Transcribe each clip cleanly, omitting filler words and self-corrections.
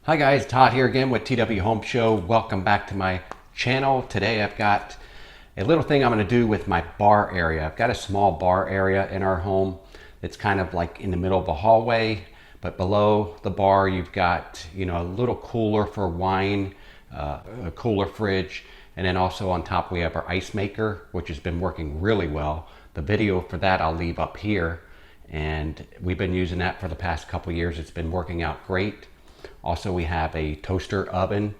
Hi guys, Todd here again with TW Home Show. Welcome back to my channel. Today I've got a little thing I'm going to do with my bar area. I've got a small bar area in our home. It's kind of like in the middle of a hallway, but below the bar you've got, a little cooler for wine, a cooler fridge, and then also on top we have our ice maker, which has been working really well. The video for that I'll leave up here, and we've been using that for the past couple years. It's been working out great. Also, we have a toaster oven,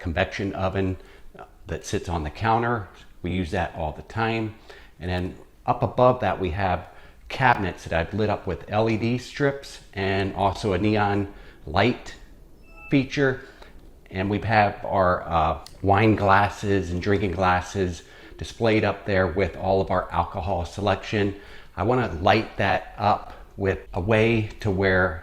convection oven that sits on the counter. We use that all the time. And then up above that, we have cabinets that I've lit up with LED strips and also a neon light feature. And we have our wine glasses and drinking glasses displayed up there with all of our alcohol selection. I want to light that up with a way to where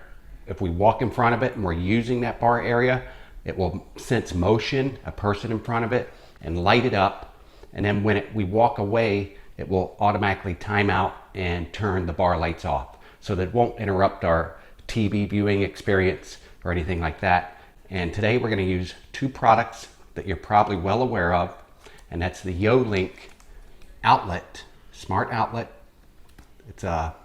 if we walk in front of it and we're using that bar area, it will sense motion, a person in front of it, and light it up. And then when we walk away, it will automatically time out and turn the bar lights off, so that it won't interrupt our TV viewing experience or anything like that. And today we're going to use two products that you're probably well aware of, and that's the YoLink outlet, smart outlet. It's a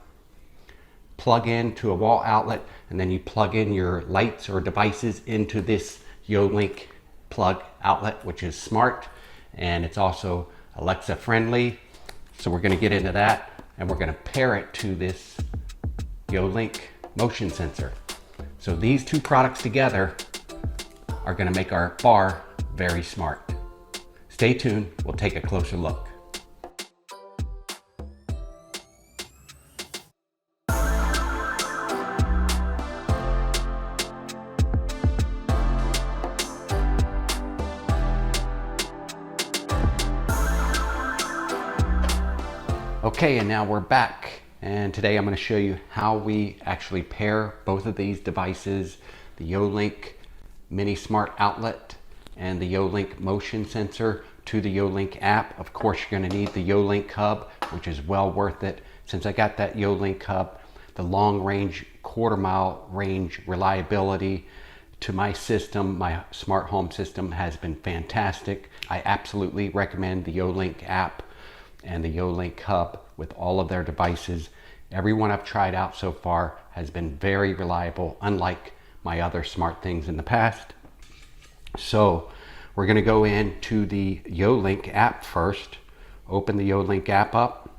plug in to a wall outlet, and then you plug in your lights or devices into this YoLink plug outlet, which is smart, and it's also Alexa friendly. So we're going to get into that, and we're going to pair it to this YoLink motion sensor. So these two products together are going to make our bar very smart. Stay tuned, we'll take a closer look. Okay, and now we're back, and today I'm going to show you how we actually pair both of these devices, the YoLink mini smart outlet and the YoLink motion sensor, to the YoLink app. Of course, you're going to need the YoLink hub, which is well worth it. Since I got that YoLink hub, the long range, quarter-mile range reliability to my system, my smart home system, has been fantastic. I absolutely recommend the YoLink app and the YoLink hub with all of their devices. Every one I've tried out so far has been very reliable, unlike my other smart things in the past. So we're going to go into the YoLink app first. Open the YoLink app up,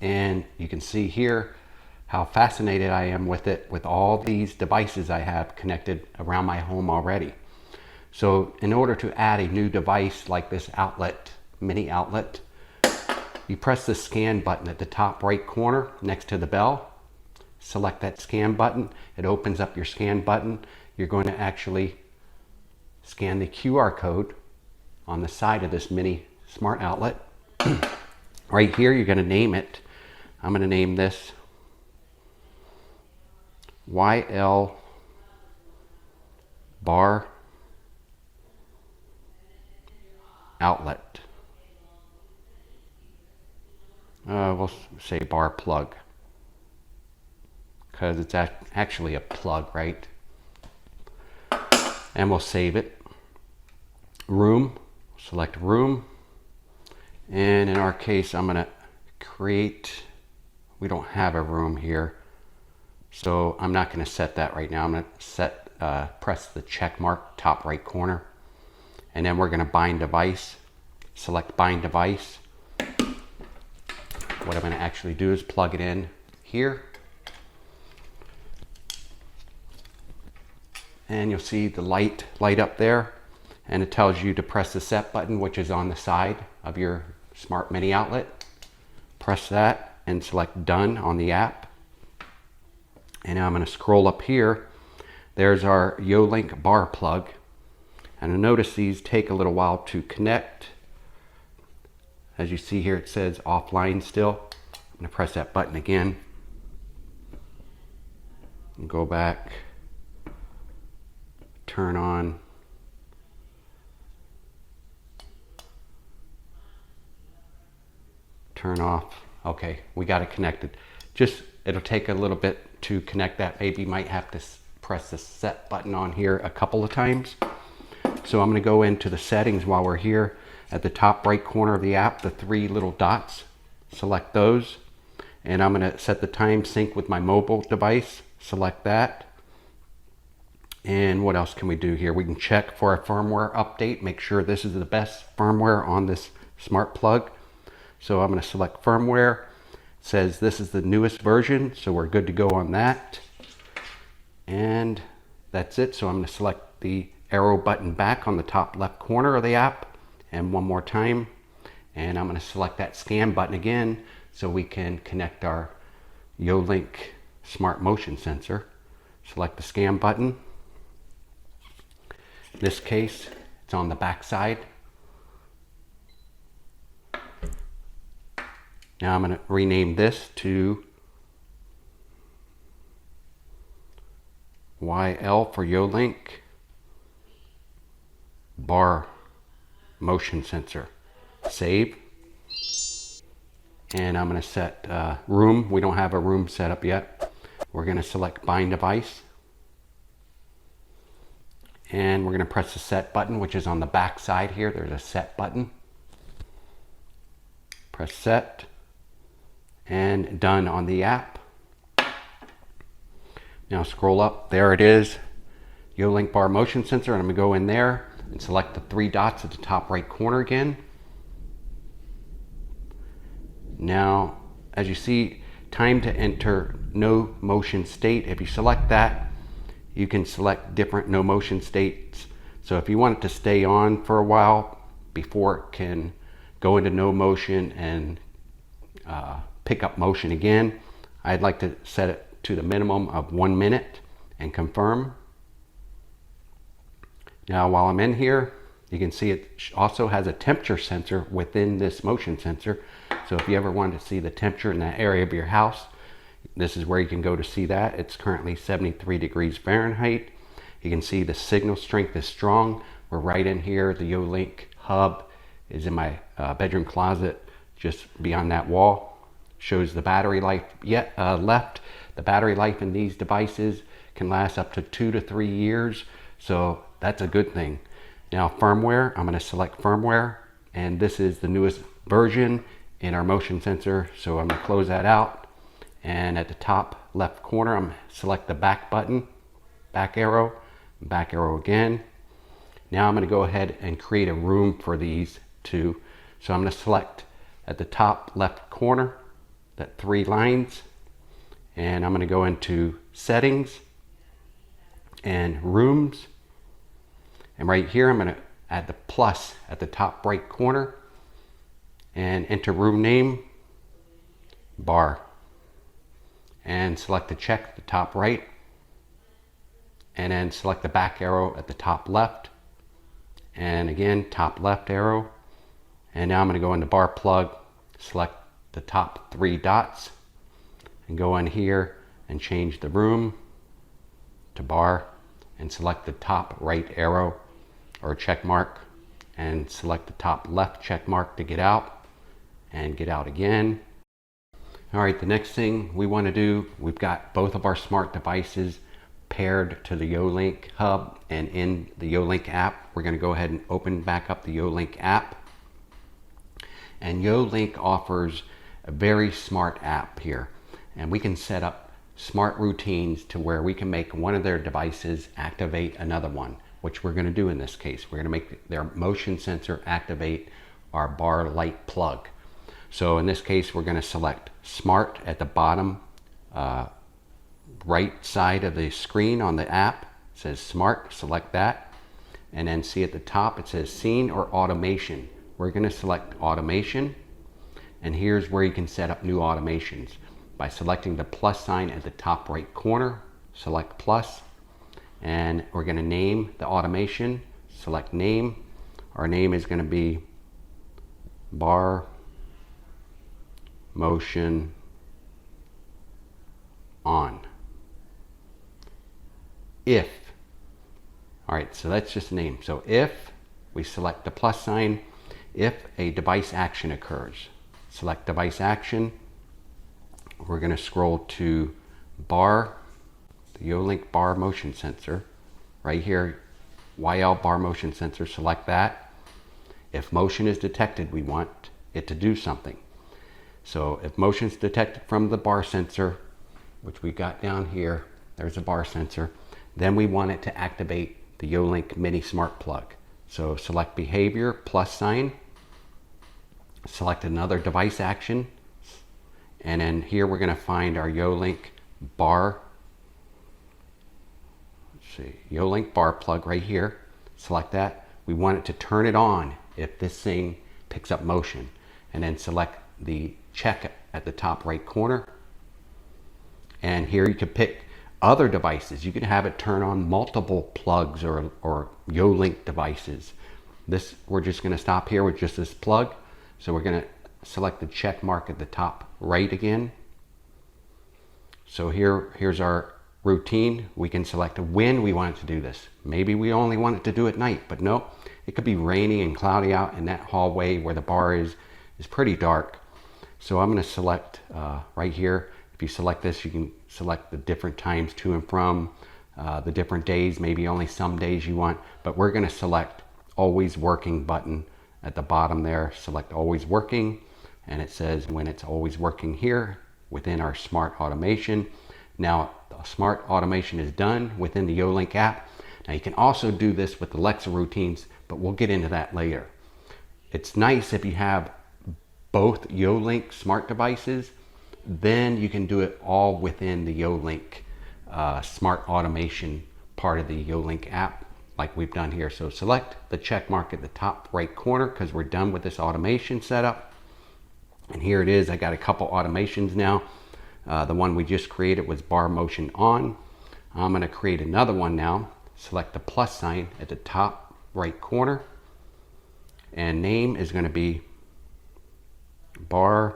and you can see here how fascinated I am with it, with all these devices I have connected around my home already. So in order to add a new device like this outlet, mini outlet, you press the scan button at the top right corner next to the bell. Select that scan button. It opens up your scan button. You're going to actually scan the QR code on the side of this mini smart outlet. Right here, you're going to name it. I'm going to name this YL bar outlet. We'll say bar plug, because it's actually a plug, right? And we'll save it. Room, select room. And in our case, I'm going to create, we don't have a room here, so I'm not going to set that right now. I'm going to press the check mark, top right corner. And then we're going to bind device, select bind device. What I'm going to actually do is plug it in here. And you'll see the light up there, and it tells you to press the set button, which is on the side of your smart mini outlet. Press that and select done on the app. And now I'm going to scroll up here. There's our YoLink bar plug. And notice these take a little while to connect. As you see here, it says offline still. I'm going to press that button again and go back, turn on, turn off. Okay, we got it connected. It'll take a little bit to connect that. Maybe you might have to press the set button on here a couple of times. So I'm going to go into the settings while we're here. At the top right corner of the app, the three little dots, select those. And I'm going to set the time sync with my mobile device. Select that. And what else can we do here? We can check for a firmware update. Make sure this is the best firmware on this smart plug. So I'm going to select firmware. It says this is the newest version, so we're good to go on that. And that's it. So I'm going to select the arrow button back on the top left corner of the app, and one more time. And I'm going to select that scan button again so we can connect our YoLink smart motion sensor. Select the scan button. In this case, it's on the back side. Now I'm going to rename this to YL for YoLink bar motion sensor. Save. And I'm going to set room. We don't have a room set up yet. We're going to select bind device. And we're going to press the set button, which is on the back side here. There's a set button. Press set. And done on the app. Now scroll up. There it is. YoLink bar motion sensor. And I'm going to go in there and select the three dots at the top right corner again. Now, as you see, time to enter no motion state. If you select that, you can select different no motion states. So if you want it to stay on for a while before it can go into no motion and pick up motion again, I'd like to set it to the minimum of 1 minute and confirm. Now while I'm in here, you can see it also has a temperature sensor within this motion sensor. So if you ever wanted to see the temperature in that area of your house, this is where you can go to see that. It's currently 73 degrees Fahrenheit. You can see the signal strength is strong. We're right in here. The YoLink hub is in my bedroom closet just beyond that wall. Shows the battery life left. The battery life in these devices can last up to 2 to 3 years. So that's a good thing. Now firmware, I'm going to select firmware, and this is the newest version in our motion sensor. So I'm going to close that out, and at the top left corner, I'm going to select the back button, back arrow again. Now I'm going to go ahead and create a room for these two. So I'm going to select at the top left corner, that three lines, and I'm going to go into settings and rooms. And right here, I'm going to add the plus at the top right corner and enter room name, bar, and select the check at the top right, and then select the back arrow at the top left, and again, top left arrow. And now I'm going to go into bar plug, select the top three dots, and go in here and change the room to bar, and select the top right arrow or check mark, and select the top left check mark to get out, and get out again. All right, the next thing we want to do, we've got both of our smart devices paired to the YoLink hub and in the YoLink app. We're going to go ahead and open back up the YoLink app. And YoLink offers a very smart app here, and we can set up smart routines to where we can make one of their devices activate another one, which we're going to do in this case. We're going to make their motion sensor activate our bar light plug. So in this case, we're going to select smart at the bottom right side of the screen on the app. It says smart, select that, and then see at the top it says scene or automation. We're going to select automation, and here's where you can set up new automations. By selecting the plus sign at the top right corner, select plus, and we're going to name the automation. Select name. Our name is going to be bar motion on. If, all right, so that's just a name. So if we select the plus sign, if a device action occurs, select device action. We're going to scroll to bar the YoLink bar motion sensor. Right here, YL bar motion sensor, select that. If motion is detected, we want it to do something. So if motion is detected from the bar sensor, which we got down here, there's a bar sensor, then we want it to activate the YoLink mini smart plug. So select behavior, plus sign, select another device action, and then here we're going to find our YoLink bar, YoLink bar plug right here. Select that. We want it to turn it on if this thing picks up motion, and then select the check at the top right corner. And here you can pick other devices. You can have it turn on multiple plugs or YoLink devices. This, we're just going to stop here with just this plug. So we're going to select the check mark at the top right again. So here's our routine. We can select when we want it to do this. Maybe we only want it to do at night, but no, it could be rainy and cloudy out, and that hallway where the bar is pretty dark. So I'm going to select right here. If you select this, you can select the different times to and from, the different days, maybe only some days you want, but we're going to select always working button at the bottom there. Select always working, and it says when it's always working here within our smart automation. Now the smart automation is done within the YoLink app. Now you can also do this with Alexa routines, but we'll get into that later. It's nice if you have both YoLink smart devices, then you can do it all within the YoLink smart automation part of the YoLink app, like we've done here. So select the check mark at the top right corner because we're done with this automation setup. And here it is. I got a couple automations now. The one we just created was bar motion on. I'm going to create another one now. Select the plus sign at the top right corner, and name is going to be bar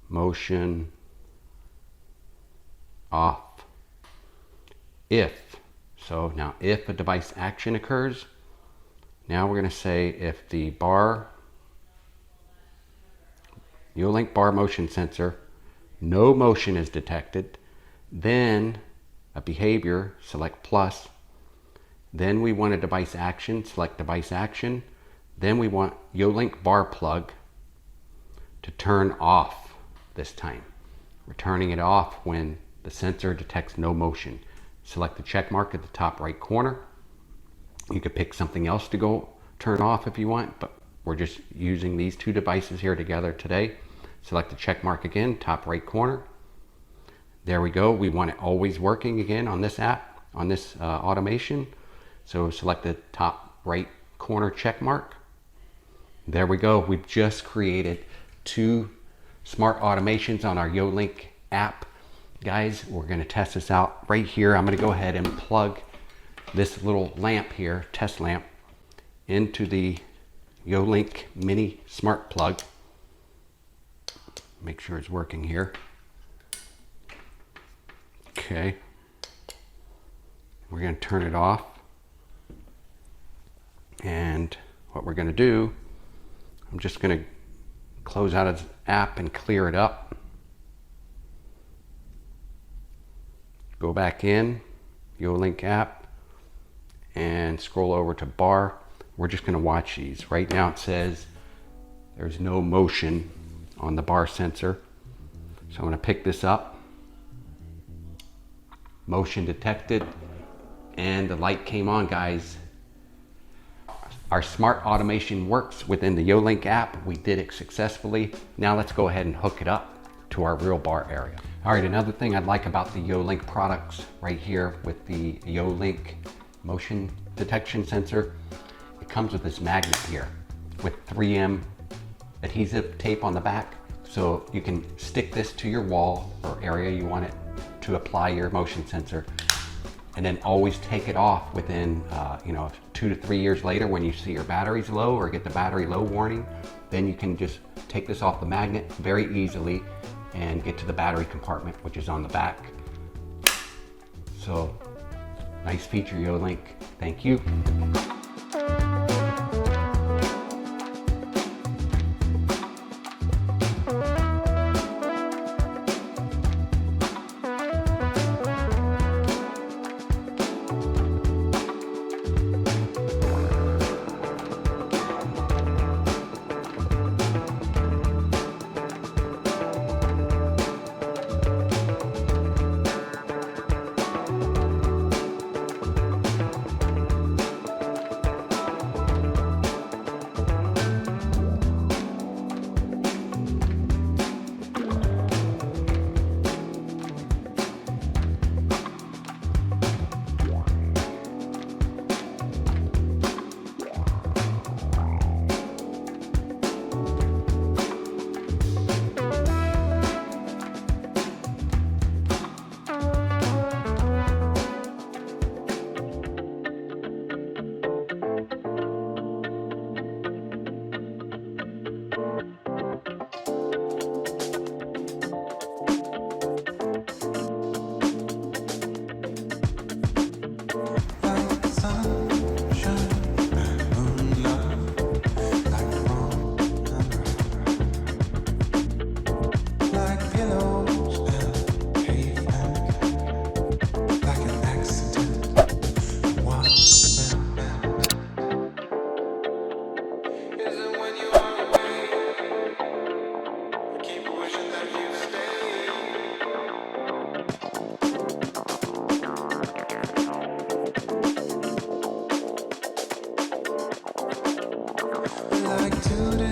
motion off if. So now if a device action occurs, now we're going to say if the bar YoLink bar motion sensor, no motion is detected, then a behavior, select plus, then we want a device action, select device action, then we want YoLink bar plug to turn off this time. We're turning it off when the sensor detects no motion. Select the check mark at the top right corner. You could pick something else to go turn off if you want, but we're just using these two devices here together today. Select the check mark again, top right corner. There we go. We want it always working again on this app, on this automation. So select the top right corner check mark. There we go. We've just created two smart automations on our YoLink app. Guys, we're going to test this out right here. I'm going to go ahead and plug this little lamp here, test lamp, into the YoLink mini smart plug. Make sure it's working here. Okay. We're going to turn it off. And what we're going to do, I'm just going to close out its app and clear it up. Go back in, YoLink app, and scroll over to bar. We're just going to watch these. Right now it says there's no motion on the bar sensor. So I'm going to pick this up. Motion detected, and the light came on, guys. Our smart automation works within the YoLink app. We did it successfully. Now let's go ahead and hook it up to our real bar area. All right, another thing I'd like about the YoLink products right here with the YoLink motion detection sensor, it comes with this magnet here with 3M adhesive tape on the back. So you can stick this to your wall or area you want it to apply your motion sensor, and then always take it off within 2 to 3 years later when you see your battery's low or get the battery low warning. Then you can just take this off the magnet very easily and get to the battery compartment, which is on the back. So nice feature, YoLink. Thank you. like 2